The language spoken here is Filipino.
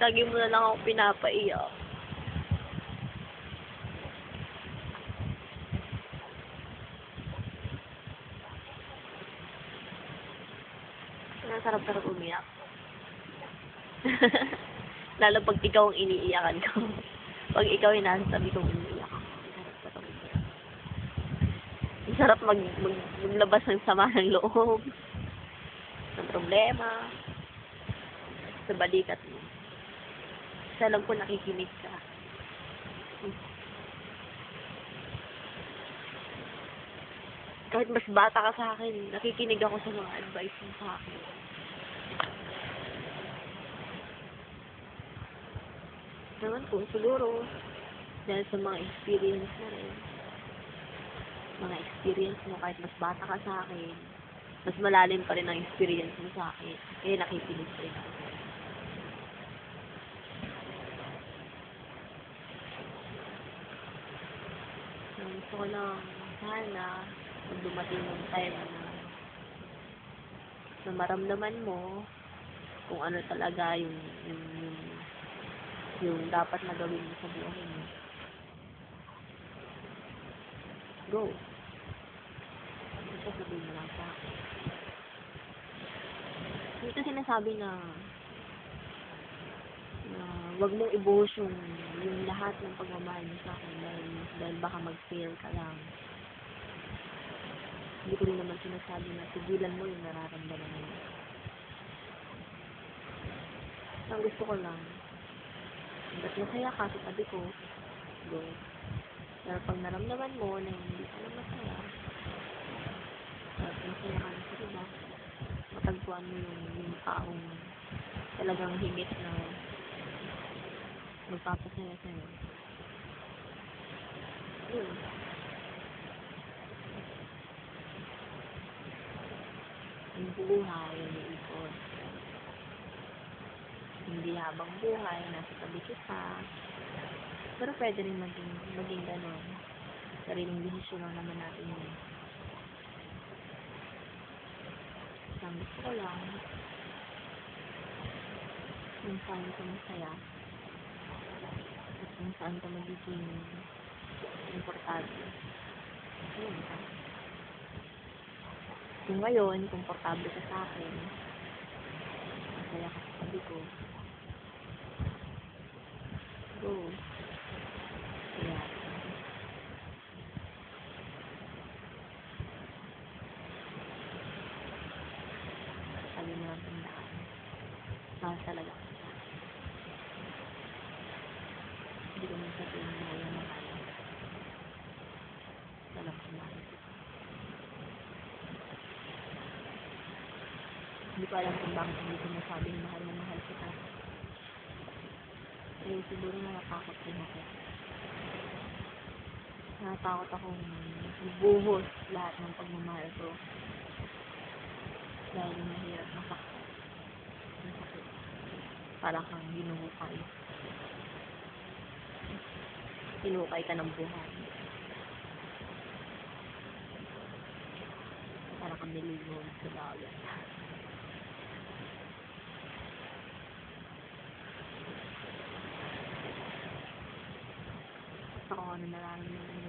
Lagi mo na lang ako pinapaiyak. Sarap-sarap umiyak. Lalo pag ikaw ang iniiyakan ko. Pag ikaw yung nasa tabi kong umiiyak ako. Sarap-sarap umiyak. Ang sarap maglabas ng sama ng loob. Ng problema. Sa balikat mo. Kasi alam ko nakikinig ka. Kahit mas bata ka sa akin, nakikinig ako sa mga advice mo sa akin. Naman po, siguro, dahil sa mga experience mo rin, mga experience mo, kahit mas bata ka sa akin, mas malalim pa rin ang experience mo sa akin. Kaya nakikinig pa rin ako. Gusto ko lang, sana, pag dumating yung time na maramdaman mo kung ano talaga yung dapat na gawin mo sa buhay mo. Go. Ito sabihin mo lang sa akin. Dito sinasabi na wag mong ibuhos yung lahat ng pagmamahal mo sa akin dahil baka mag-fail ka lang. Hindi ko rin naman sinasabi na tigilan mo yung nararamdaman mo. Ang gusto ko lang, ba't masaya ka sa tabi ko? Go. Pero pag naramdaman mo na hindi ka na masaya, at masaya ka na sa iba, matagpuan mo yung taong talagang higit na magpapasaya sa'yo. Yun. Yung buhay, yung ikot. Hindi habang buhay, nasa tabi kita. Pero pwede rin maging gano'n. Sariling desisyon lang naman natin yun. Ang gusto ko lang, kung saan ka masaya, at kung saan ka magiging importante. Yun ka. Kung ngayon, komportable ka sa akin, masaya ka sa tabi ko, go. Kaya, sabi mo lang tandaan, mahal talaga ka sa akin. Hindi ko man sabihin na mahal na mahal. Alam ko mahal kita. Hindi ko alam kung bakit hindi ko nasabing mahal na mahal kita. Pero siguro natatakot rin ako. Natatakot akong ibuhos lahat ng pagmamahal ko. Dahil mahirap masakit. Masakit. Para kang hinuhukay. Hinukay ka ng buhay. Para kang nilunod sa dagat. Ako ano nararamdaman